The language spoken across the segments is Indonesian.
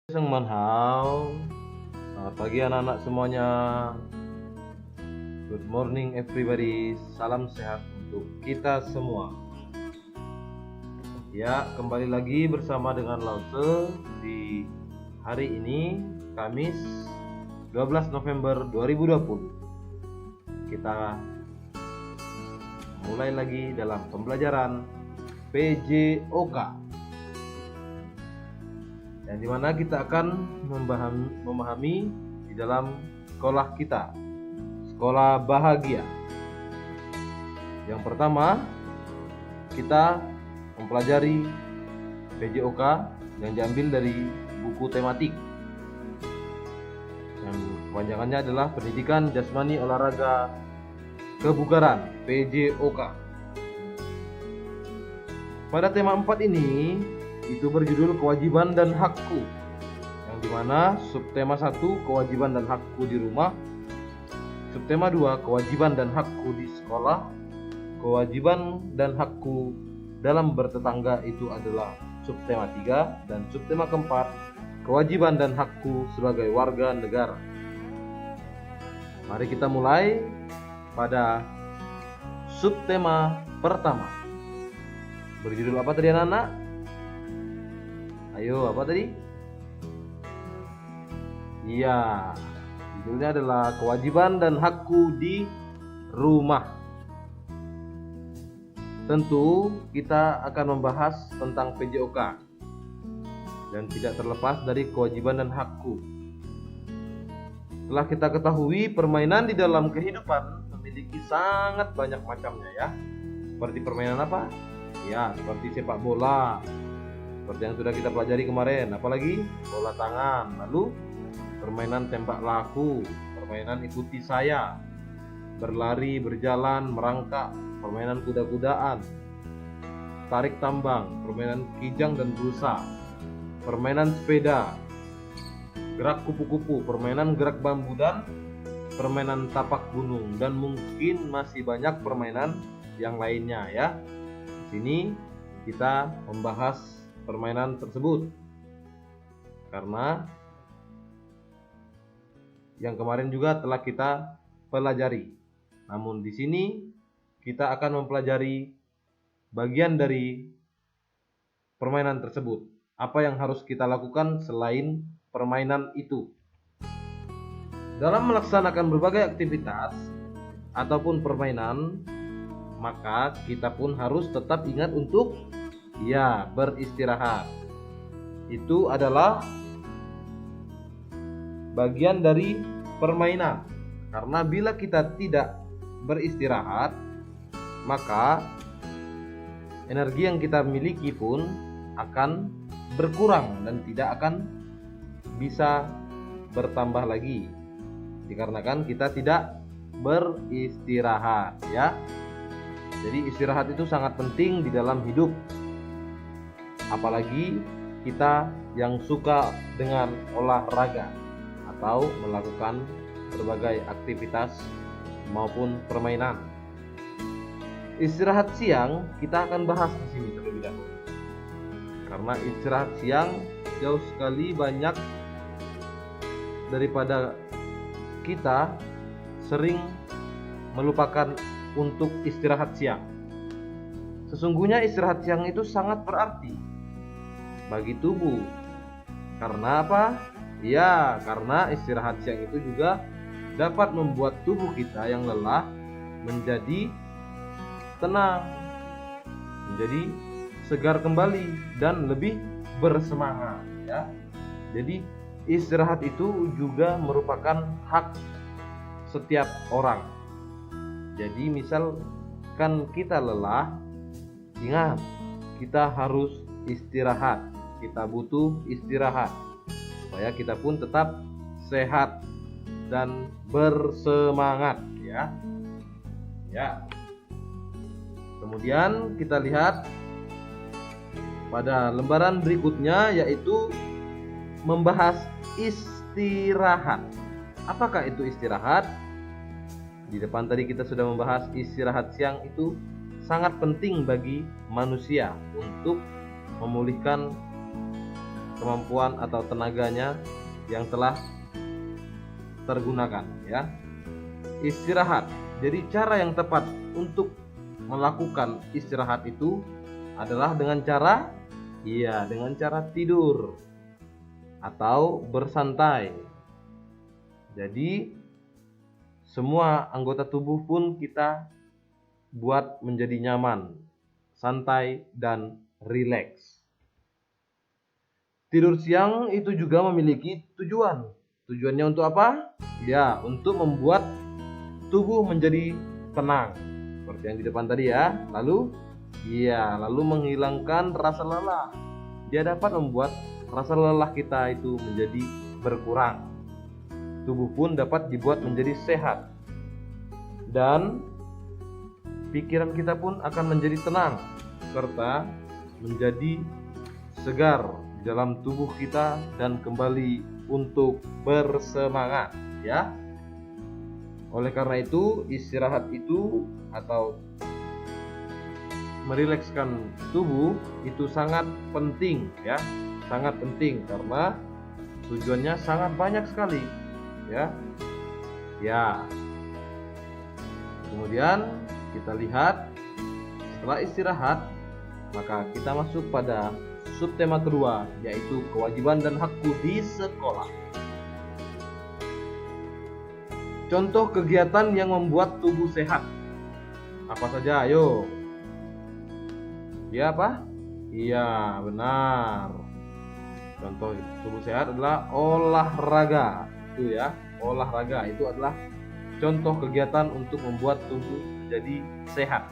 Seng Manhao. Selamat pagi anak-anak semuanya. Good morning everybody. Salam sehat untuk kita semua. Ya, kembali lagi bersama dengan Lause di hari ini, Kamis 12 November 2020. Kita mulai lagi dalam pembelajaran PJOK, yang dimana kita akan memahami di dalam sekolah kita, sekolah bahagia. Yang pertama, kita mempelajari PJOK yang diambil dari buku tematik, yang kepanjangannya adalah Pendidikan Jasmani Olahraga Kebugaran, PJOK. Pada tema 4 ini, itu berjudul kewajiban dan hakku, yang dimana subtema 1 kewajiban dan hakku di rumah, subtema 2 kewajiban dan hakku di sekolah, kewajiban dan hakku dalam bertetangga itu adalah subtema 3, dan subtema keempat kewajiban dan hakku sebagai warga negara. Mari kita mulai pada subtema pertama. Berjudul apa tadi anak-anak? Ayo, apa tadi? Iya, judulnya adalah kewajiban dan hakku di rumah. Tentu kita akan membahas tentang PJOK, dan tidak terlepas dari kewajiban dan hakku. Setelah kita ketahui, permainan di dalam kehidupan memiliki sangat banyak macamnya ya. Seperti permainan apa? Ya, seperti sepak bola, seperti yang sudah kita pelajari kemarin. Apalagi bola tangan, lalu permainan tembak laku, permainan ikuti saya, berlari, berjalan, merangkak, permainan kuda-kudaan, tarik tambang, permainan kijang dan busa, permainan sepeda, gerak kupu-kupu, permainan gerak bambu, dan permainan tapak gunung, dan mungkin masih banyak permainan yang lainnya ya. Di sini kita membahas permainan tersebut karena yang kemarin juga telah kita pelajari. Namun di sini kita akan mempelajari bagian dari permainan tersebut. Apa yang harus kita lakukan selain permainan itu? Dalam melaksanakan berbagai aktivitas ataupun permainan, maka kita pun harus tetap ingat untuk beristirahat. Itu adalah bagian dari permainan. Karena bila kita tidak beristirahat, maka energi yang kita miliki pun akan berkurang dan tidak akan bisa bertambah lagi, dikarenakan kita tidak beristirahat ya. Jadi istirahat itu sangat penting di dalam hidup. Apalagi kita yang suka dengan olahraga atau melakukan berbagai aktivitas maupun permainan. Istirahat siang kita akan bahas di sini terlebih dahulu. Karena istirahat siang jauh sekali banyak daripada kita sering melupakan untuk istirahat siang. Sesungguhnya istirahat siang itu sangat berarti bagi tubuh. Karena apa? Ya, karena istirahat siang itu juga dapat membuat tubuh kita yang lelah menjadi tenang, menjadi segar kembali dan lebih bersemangat ya. Jadi istirahat itu juga merupakan hak setiap orang. Jadi misalkan kita lelah, ingat kita harus istirahat. Kita butuh istirahat supaya kita pun tetap sehat dan bersemangat ya. Kemudian kita lihat pada lembaran berikutnya, yaitu membahas istirahat. Apakah itu istirahat? Di depan tadi kita sudah membahas istirahat siang itu sangat penting bagi manusia untuk memulihkan kemampuan atau tenaganya yang telah tergunakan, ya. Istirahat. Jadi cara yang tepat untuk melakukan istirahat itu adalah dengan cara tidur atau bersantai. Jadi semua anggota tubuh pun kita buat menjadi nyaman, santai, dan rileks. Tidur siang itu juga memiliki tujuan. Tujuannya untuk apa? Ya, untuk membuat tubuh menjadi tenang. Seperti yang di depan tadi ya. Lalu menghilangkan rasa lelah. Dia dapat membuat rasa lelah kita itu menjadi berkurang. Tubuh pun dapat dibuat menjadi sehat. Dan pikiran kita pun akan menjadi tenang serta menjadi segar dalam tubuh kita dan kembali untuk bersemangat, ya. Oleh karena itu, istirahat itu atau merilekskan tubuh itu sangat penting, ya. Sangat penting karena tujuannya sangat banyak sekali, ya. Kemudian kita lihat setelah istirahat, maka kita masuk pada subtema kedua, yaitu kewajiban dan hakku di sekolah. Contoh kegiatan yang membuat tubuh sehat apa saja? Ayo. Ya apa? Iya, benar. Contoh tubuh sehat adalah olahraga. Itu ya, olahraga itu adalah contoh kegiatan untuk membuat tubuh menjadi sehat.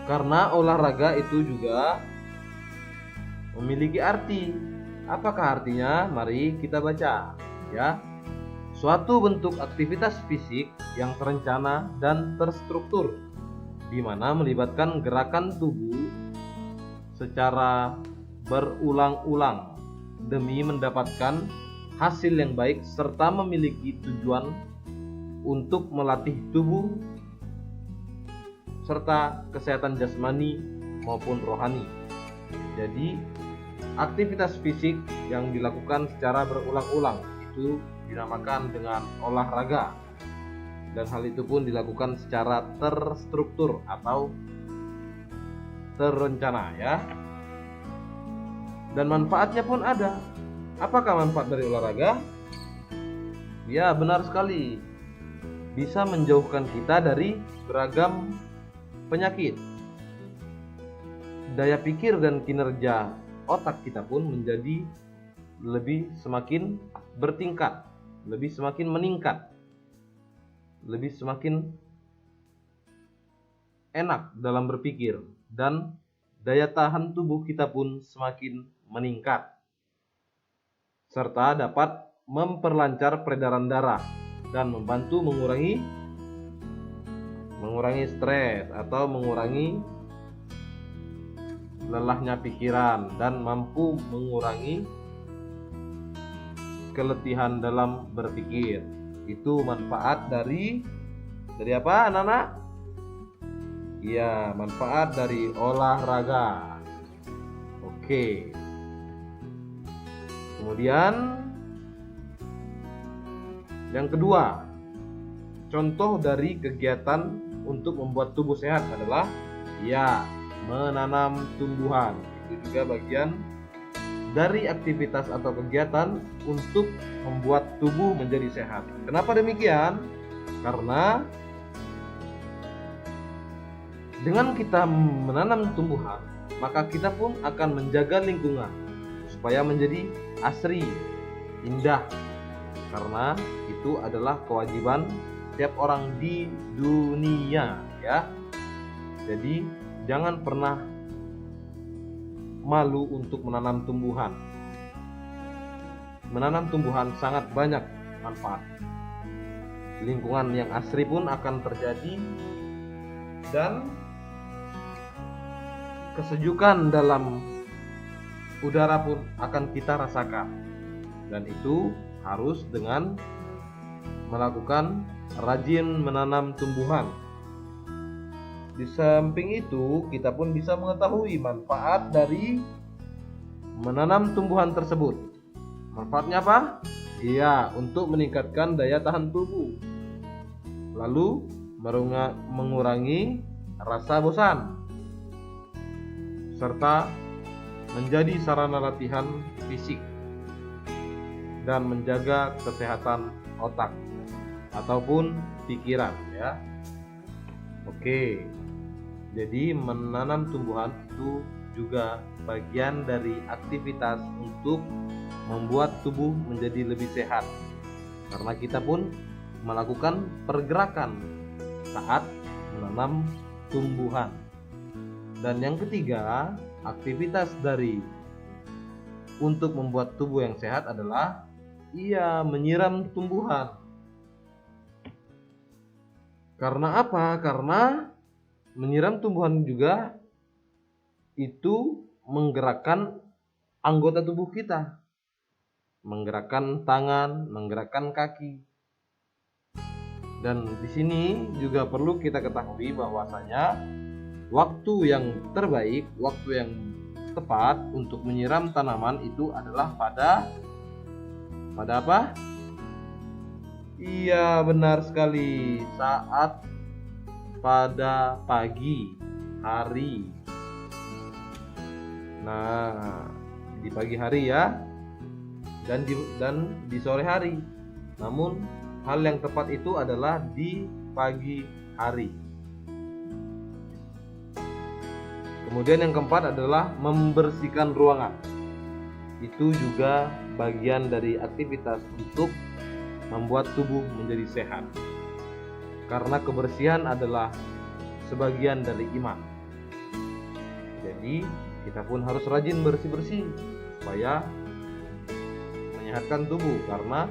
Karena olahraga itu juga memiliki arti. Apakah artinya? Mari kita baca, ya. Suatu bentuk aktivitas fisik yang terencana dan terstruktur, di mana melibatkan gerakan tubuh secara berulang-ulang demi mendapatkan hasil yang baik serta memiliki tujuan untuk melatih tubuh serta kesehatan jasmani maupun rohani. Jadi, aktivitas fisik yang dilakukan secara berulang-ulang itu dinamakan dengan olahraga. Dan hal itu pun dilakukan secara terstruktur atau terencana, ya. Dan manfaatnya pun ada. Apakah manfaat dari olahraga? Ya, benar sekali. Bisa menjauhkan kita dari beragam penyakit. Daya pikir dan kinerja otak kita pun menjadi lebih semakin bertingkat, lebih semakin meningkat, lebih semakin enak dalam berpikir, dan daya tahan tubuh kita pun semakin meningkat, serta dapat memperlancar peredaran darah dan membantu mengurangi stres atau mengurangi lelahnya pikiran dan mampu mengurangi keletihan dalam berpikir. Itu manfaat dari apa, anak-anak? Iya, manfaat dari olahraga. Oke. Kemudian yang kedua, contoh dari kegiatan untuk membuat tubuh sehat adalah menanam tumbuhan. Itu juga bagian dari aktivitas atau kegiatan untuk membuat tubuh menjadi sehat. Kenapa demikian? Karena dengan kita menanam tumbuhan, maka kita pun akan menjaga lingkungan supaya menjadi asri, indah. Karena itu adalah kewajiban setiap orang di dunia, ya. Jadi jangan pernah malu untuk menanam tumbuhan. Menanam tumbuhan sangat banyak manfaat. Lingkungan yang asri pun akan terjadi dan kesejukan dalam udara pun akan kita rasakan. Dan itu harus dengan melakukan rajin menanam tumbuhan. Di samping itu, kita pun bisa mengetahui manfaat dari menanam tumbuhan tersebut. Manfaatnya apa? Iya, untuk meningkatkan daya tahan tubuh, lalu mengurangi rasa bosan, serta menjadi sarana latihan fisik dan menjaga kesehatan otak ataupun pikiran ya. Oke. Jadi menanam tumbuhan itu juga bagian dari aktivitas untuk membuat tubuh menjadi lebih sehat. Karena kita pun melakukan pergerakan saat menanam tumbuhan. Dan yang ketiga, aktivitas dari untuk membuat tubuh yang sehat adalah menyiram tumbuhan. Karena apa? Karena menyiram tumbuhan juga itu menggerakkan anggota tubuh kita, menggerakkan tangan, menggerakkan kaki. Dan di sini juga perlu kita ketahui bahwasanya waktu yang terbaik, waktu yang tepat untuk menyiram tanaman itu adalah pada apa? Iya, benar sekali, saat pada pagi hari. Nah, di pagi hari ya, dan di sore hari. Namun hal yang tepat itu adalah di pagi hari. Kemudian yang keempat adalah membersihkan ruangan. Itu juga bagian dari aktivitas untuk membuat tubuh menjadi sehat. Karena kebersihan adalah sebagian dari iman. Jadi kita pun harus rajin bersih-bersih supaya menyehatkan tubuh, karena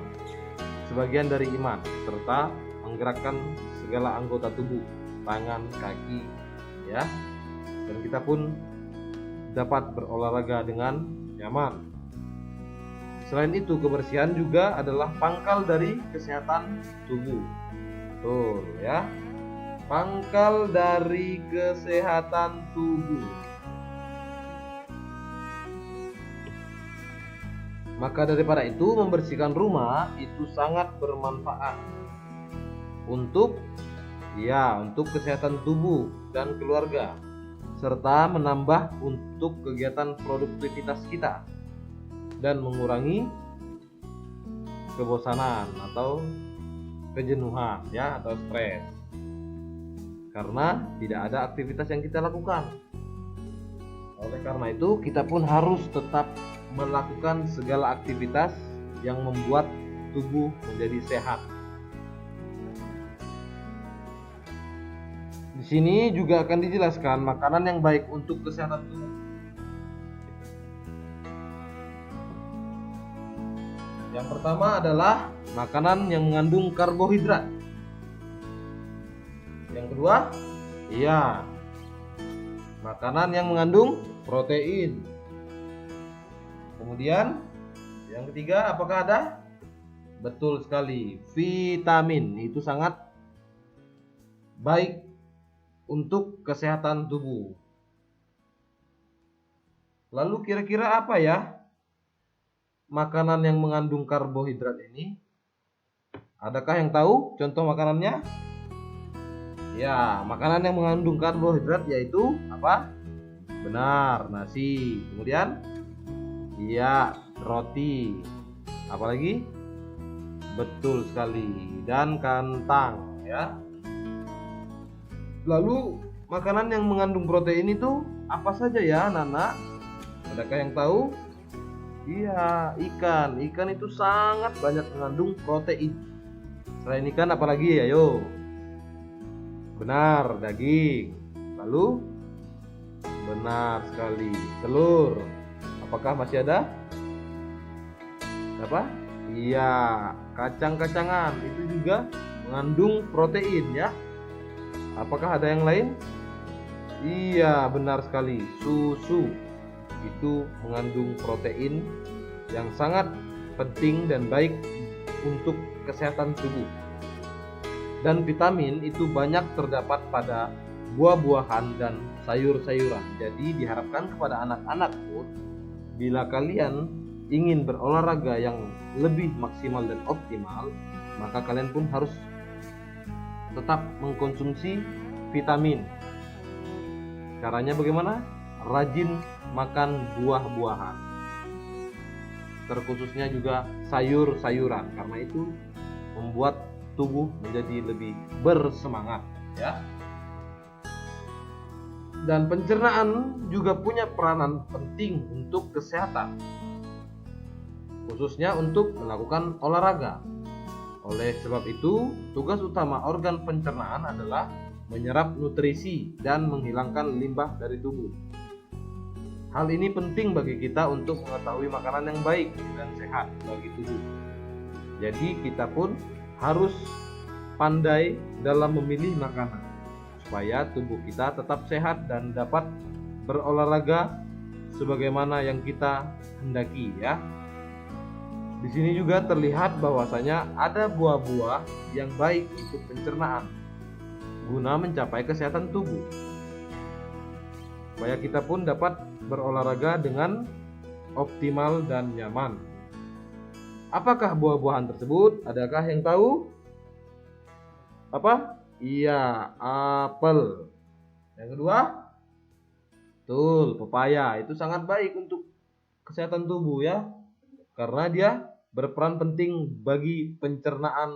sebagian dari iman, serta menggerakkan segala anggota tubuh, tangan, kaki ya. Dan kita pun dapat berolahraga dengan nyaman. Selain itu, kebersihan juga adalah pangkal dari kesehatan tubuh. Betul ya. Pangkal dari kesehatan tubuh. Maka daripada itu, membersihkan rumah itu sangat bermanfaat untuk kesehatan tubuh dan keluarga, serta menambah untuk kegiatan produktivitas kita dan mengurangi kebosanan atau kejenuhan ya, atau stres, karena tidak ada aktivitas yang kita lakukan. Oleh karena itu, kita pun harus tetap melakukan segala aktivitas yang membuat tubuh menjadi sehat. Di sini juga akan dijelaskan makanan yang baik untuk kesehatan tubuh. Yang pertama adalah makanan yang mengandung karbohidrat. Yang kedua, makanan yang mengandung protein. Kemudian yang ketiga, apakah ada? Betul sekali, vitamin. Itu sangat baik untuk kesehatan tubuh. Lalu kira-kira apa ya makanan yang mengandung karbohidrat ini? Adakah yang tahu contoh makanannya? Ya, makanan yang mengandung karbohidrat yaitu apa? Benar, nasi. Kemudian roti. Apalagi? Betul sekali, dan kentang ya. Lalu makanan yang mengandung protein itu apa saja ya, anak-anak? Adakah yang tahu? Ikan. Ikan itu sangat banyak mengandung protein. Selain ikan apalagi? Ayo. Benar, daging. Lalu? Benar sekali, telur. Apakah masih ada? Apa? Kacang-kacangan itu juga mengandung protein ya. Apakah ada yang lain? Benar sekali, susu itu mengandung protein yang sangat penting dan baik untuk kesehatan tubuh. Dan vitamin itu banyak terdapat pada buah-buahan dan sayur-sayuran. Jadi diharapkan kepada anak-anak pun bila kalian ingin berolahraga yang lebih maksimal dan optimal, maka kalian pun harus tetap mengkonsumsi vitamin. Caranya bagaimana? Rajin makan buah-buahan, terkhususnya juga sayur-sayuran, karena itu membuat tubuh menjadi lebih bersemangat, ya. Dan pencernaan juga punya peranan penting untuk kesehatan, khususnya untuk melakukan olahraga. Oleh sebab itu, tugas utama organ pencernaan adalah menyerap nutrisi dan menghilangkan limbah dari tubuh. Hal ini penting bagi kita untuk mengetahui makanan yang baik dan sehat bagi tubuh. Jadi kita pun harus pandai dalam memilih makanan supaya tubuh kita tetap sehat dan dapat berolahraga sebagaimana yang kita hendaki, ya. Di sini juga terlihat bahwasanya ada buah-buah yang baik untuk pencernaan guna mencapai kesehatan tubuh, supaya kita pun dapat berolahraga dengan optimal dan nyaman. Apakah buah-buahan tersebut? Adakah yang tahu? Apa? Iya, apel. Yang kedua, betul, pepaya. Itu sangat baik untuk kesehatan tubuh, ya, karena dia berperan penting bagi pencernaan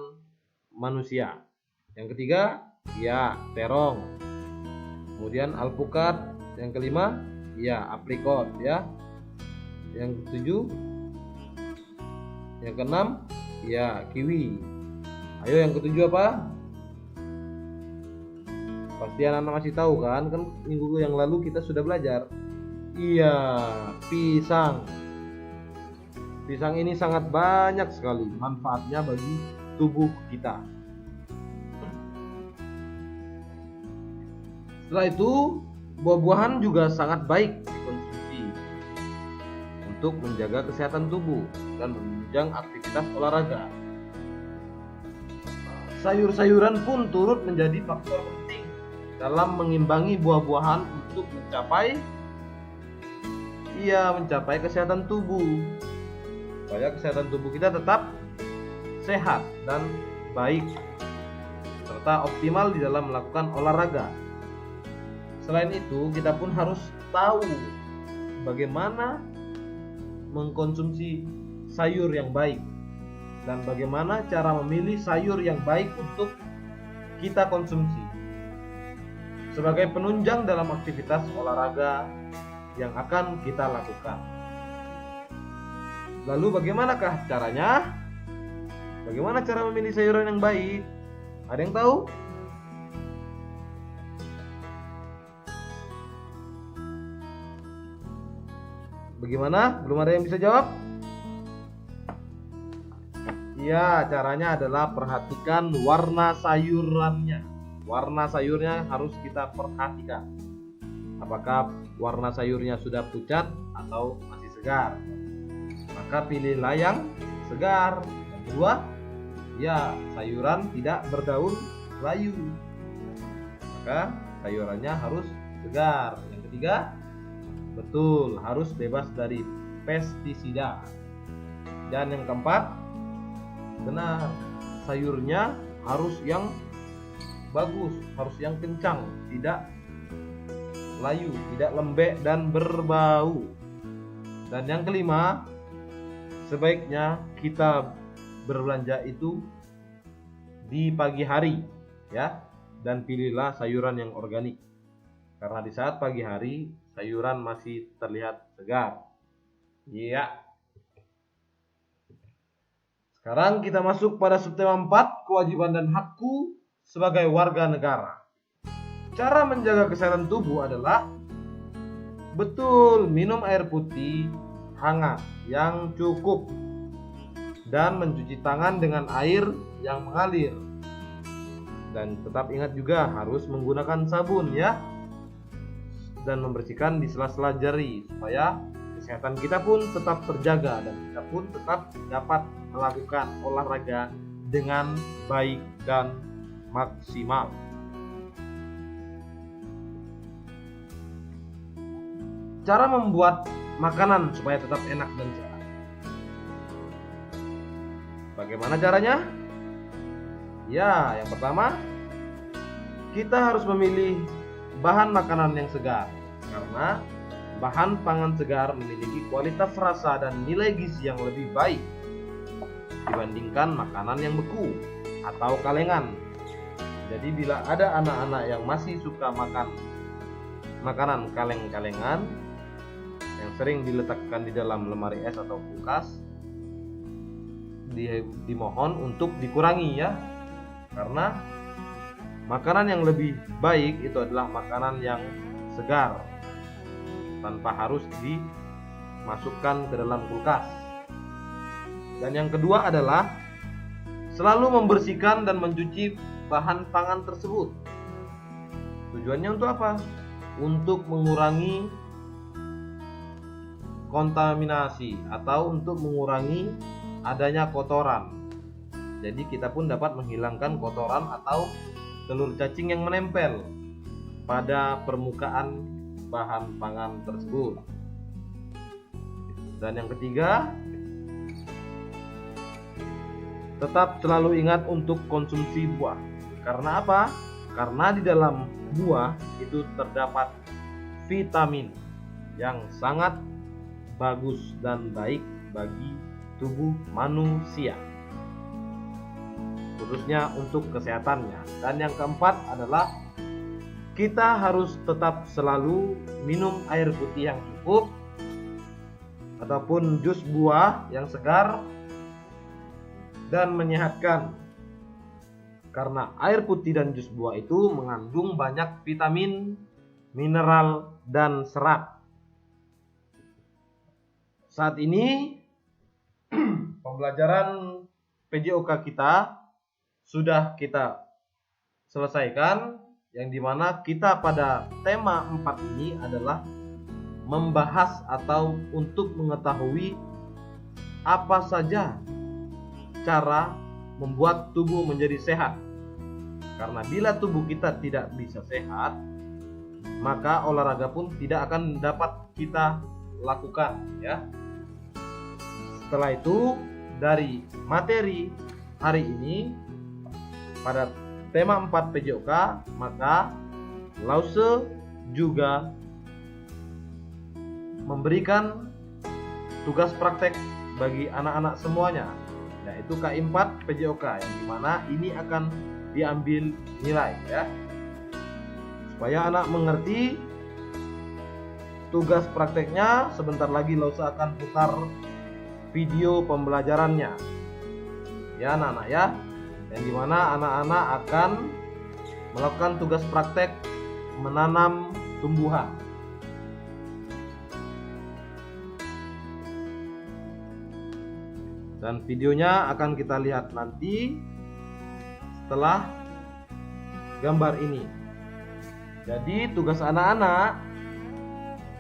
manusia. Yang ketiga, ya, terong. Kemudian alpukat. Yang kelima, ya, aprikot, ya. Yang ketujuh, yang keenam, ya, kiwi. Ayo, yang ketujuh apa? Pasti anak-anak masih tahu kan? Kan minggu yang lalu kita sudah belajar. Iya, pisang. Pisang ini sangat banyak sekali manfaatnya bagi tubuh kita. Setelah itu, buah-buahan juga sangat baik dikonsumsi untuk menjaga kesehatan tubuh dan menunjang aktivitas olahraga. Sayur-sayuran pun turut menjadi faktor penting dalam mengimbangi buah-buahan untuk mencapai kesehatan tubuh, supaya kesehatan tubuh kita tetap sehat dan baik serta optimal di dalam melakukan olahraga. Selain itu, kita pun harus tahu bagaimana mengkonsumsi sayur yang baik dan bagaimana cara memilih sayur yang baik untuk kita konsumsi sebagai penunjang dalam aktivitas olahraga yang akan kita lakukan. Lalu bagaimanakah caranya? Bagaimana cara memilih sayuran yang baik? Ada yang tahu? Bagaimana? Belum ada yang bisa jawab? Ya, caranya adalah perhatikan warna sayurannya. Warna sayurnya harus kita perhatikan. Apakah warna sayurnya sudah pucat atau masih segar? Maka pilihlah yang segar. Yang kedua, ya, sayuran tidak berdaun layu, maka sayurannya harus segar. Yang ketiga, betul, harus bebas dari pestisida. Dan yang keempat, benar, sayurnya harus yang bagus, harus yang kencang, tidak layu, tidak lembek dan berbau. Dan yang kelima, sebaiknya kita berbelanja itu di pagi hari, ya, dan pilihlah sayuran yang organik, karena di saat pagi hari sayuran masih terlihat segar. Iya. Sekarang kita masuk pada subtema 4, kewajiban dan hakku sebagai warga negara. Cara menjaga kesehatan tubuh adalah betul minum air putih hangat yang cukup dan mencuci tangan dengan air yang mengalir. Dan tetap ingat juga harus menggunakan sabun, ya, dan membersihkan di sela-sela jari supaya kesehatan kita pun tetap terjaga dan kita pun tetap dapat melakukan olahraga dengan baik dan maksimal. Cara membuat makanan supaya tetap enak dan sehat. Bagaimana caranya? Ya, yang pertama, kita harus memilih bahan makanan yang segar, karena bahan pangan segar memiliki kualitas rasa dan nilai gizi yang lebih baik dibandingkan makanan yang beku atau kalengan. Jadi bila ada anak-anak yang masih suka makan makanan kaleng-kalengan yang sering diletakkan di dalam lemari es atau kulkas, dimohon untuk dikurangi ya, karena makanan yang lebih baik itu adalah makanan yang segar tanpa harus dimasukkan ke dalam kulkas. Dan yang kedua adalah selalu membersihkan dan mencuci bahan pangan tersebut. Tujuannya untuk apa? Untuk mengurangi kontaminasi atau untuk mengurangi adanya kotoran. Jadi kita pun dapat menghilangkan kotoran atau telur cacing yang menempel pada permukaan bahan pangan tersebut. Dan yang ketiga, tetap selalu ingat untuk konsumsi buah. Karena apa? Karena di dalam buah itu terdapat vitamin yang sangat bagus dan baik bagi tubuh manusia, khususnya untuk kesehatannya. Dan yang keempat adalah kita harus tetap selalu minum air putih yang cukup ataupun jus buah yang segar dan menyehatkan, karena air putih dan jus buah itu mengandung banyak vitamin, mineral, dan serat. Saat ini pembelajaran PJOK kita sudah kita selesaikan, yang dimana kita pada tema 4 ini adalah membahas atau untuk mengetahui apa saja cara membuat tubuh menjadi sehat. Karena bila tubuh kita tidak bisa sehat, maka olahraga pun tidak akan dapat kita lakukan ya. Setelah itu, dari materi hari ini pada tema 4 PJOK, maka Lause juga memberikan tugas praktek bagi anak-anak semuanya, yaitu K4 PJOK, yang dimana ini akan diambil nilai ya, supaya anak mengerti tugas prakteknya. Sebentar lagi Lause akan putar video pembelajarannya ya anak-anak ya, yang dimana anak-anak akan melakukan tugas praktek menanam tumbuhan. Dan videonya akan kita lihat nanti setelah gambar ini. Jadi tugas anak-anak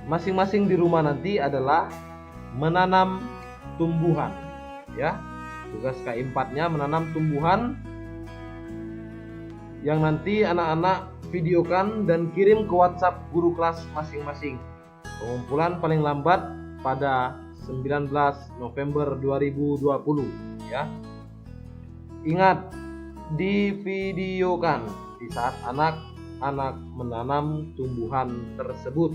masing-masing di rumah nanti adalah menanam tumbuhan ya. Tugas K4-nya menanam tumbuhan yang nanti anak-anak videokan dan kirim ke WhatsApp guru kelas masing-masing. Pengumpulan paling lambat pada 19 November 2020 ya. Ingat, divideokan di saat anak-anak menanam tumbuhan tersebut.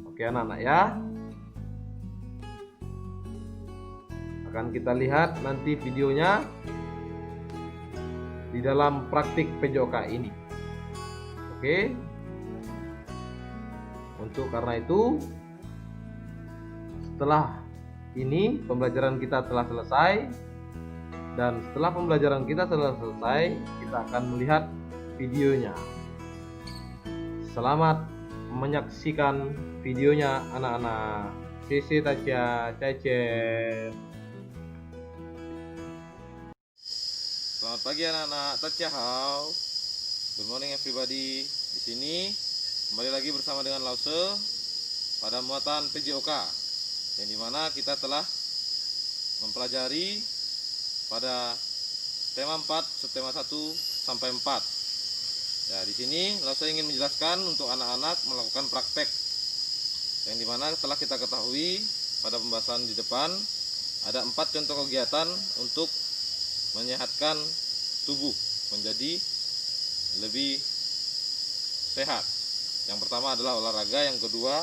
Oke anak-anak ya. Akan kita lihat nanti videonya di dalam praktik PJOK ini. Oke. Untuk karena itu, setelah ini pembelajaran kita telah selesai, dan setelah pembelajaran kita telah selesai, kita akan melihat videonya. Selamat menyaksikan videonya anak-anak. Sisi Tacia, Cece. Selamat pagi anak-anak, Tachahau. Good morning everybody. Di sini kembali lagi bersama dengan Lause pada muatan PJOK, yang dimana kita telah mempelajari pada tema 4, subtema 1 sampai 4. Ya, di sini Lause ingin menjelaskan untuk anak-anak melakukan praktek yang dimana telah kita ketahui pada pembahasan di depan ada 4 contoh kegiatan untuk menyehatkan tubuh menjadi lebih sehat. Yang pertama adalah olahraga, yang kedua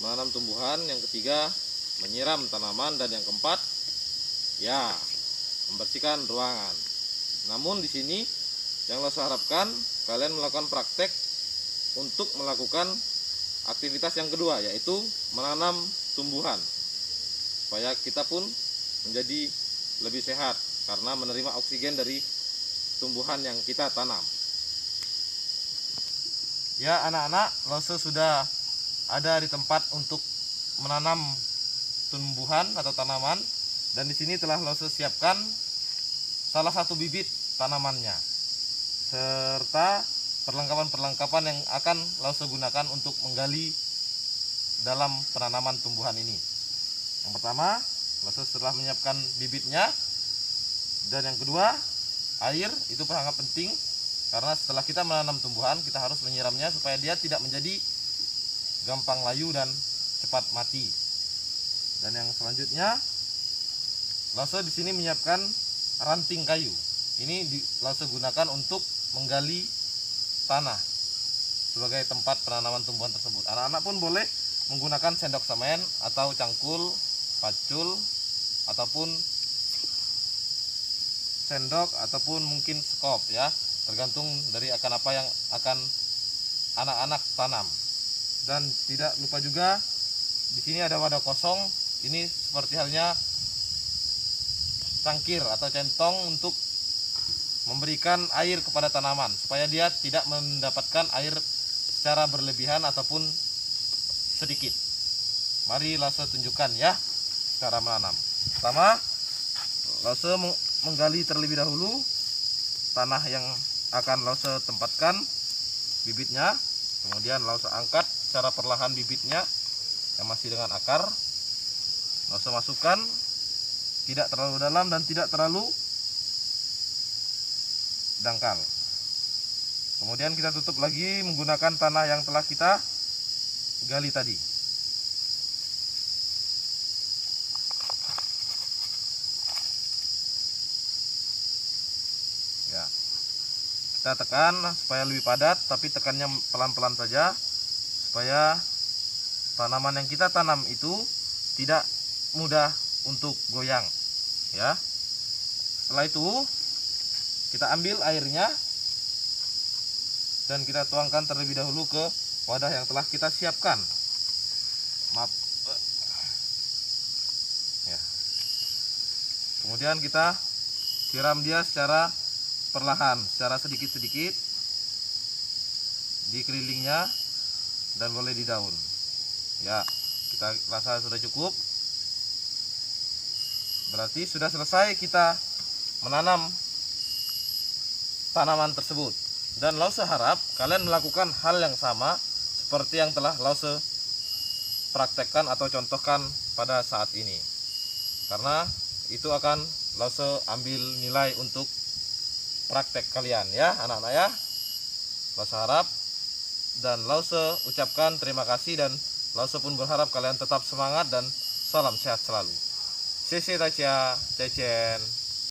menanam tumbuhan, yang ketiga menyiram tanaman, dan yang keempat ya membersihkan ruangan. Namun di sini yang saya harapkan kalian melakukan praktek untuk melakukan aktivitas yang kedua, yaitu menanam tumbuhan, supaya kita pun menjadi lebih sehat karena menerima oksigen dari tumbuhan yang kita tanam. Ya anak-anak, Lause sudah ada di tempat untuk menanam tumbuhan atau tanaman, dan di sini telah Lause siapkan salah satu bibit tanamannya serta perlengkapan-perlengkapan yang akan Lause gunakan untuk menggali dalam penanaman tumbuhan ini. Yang pertama, Lause setelah menyiapkan bibitnya, dan yang kedua, air itu sangat penting karena setelah kita menanam tumbuhan kita harus menyiramnya supaya dia tidak menjadi gampang layu dan cepat mati. Dan yang selanjutnya, Lause di sini menyiapkan ranting kayu. Ini Lause gunakan untuk menggali tanah sebagai tempat penanaman tumbuhan tersebut. Anak-anak pun boleh menggunakan sendok semen atau cangkul, pacul, ataupun sendok ataupun mungkin skop ya, tergantung dari akan apa yang akan anak-anak tanam. Dan tidak lupa juga di sini ada wadah kosong. Ini seperti halnya cangkir atau centong untuk memberikan air kepada tanaman supaya dia tidak mendapatkan air secara berlebihan ataupun sedikit. Mari Lause tunjukkan ya cara menanam. Pertama, Lause menggali terlebih dahulu tanah yang akan Lause tempatkan bibitnya. Kemudian Lause angkat secara perlahan bibitnya yang masih dengan akar. Lause masukkan, tidak terlalu dalam dan tidak terlalu dangkal. Kemudian kita tutup lagi menggunakan tanah yang telah kita gali tadi. Ya, kita tekan supaya lebih padat, tapi tekannya pelan-pelan saja supaya tanaman yang kita tanam itu tidak mudah untuk goyang ya. Setelah itu kita ambil airnya dan kita tuangkan terlebih dahulu ke wadah yang telah kita siapkan. Maaf ya. Kemudian kita siram dia secara perlahan, secara sedikit-sedikit di kelilingnya dan boleh di daun ya. Kita rasa sudah cukup, berarti sudah selesai kita menanam tanaman tersebut. Dan Lause harap kalian melakukan hal yang sama seperti yang telah Lause praktekkan atau contohkan pada saat ini, karena itu akan Lause ambil nilai untuk praktek kalian ya anak-anak ya. Lause harap dan Lause ucapkan terima kasih, dan Lause pun berharap kalian tetap semangat dan salam sehat selalu. Cece Tacia, Cecen.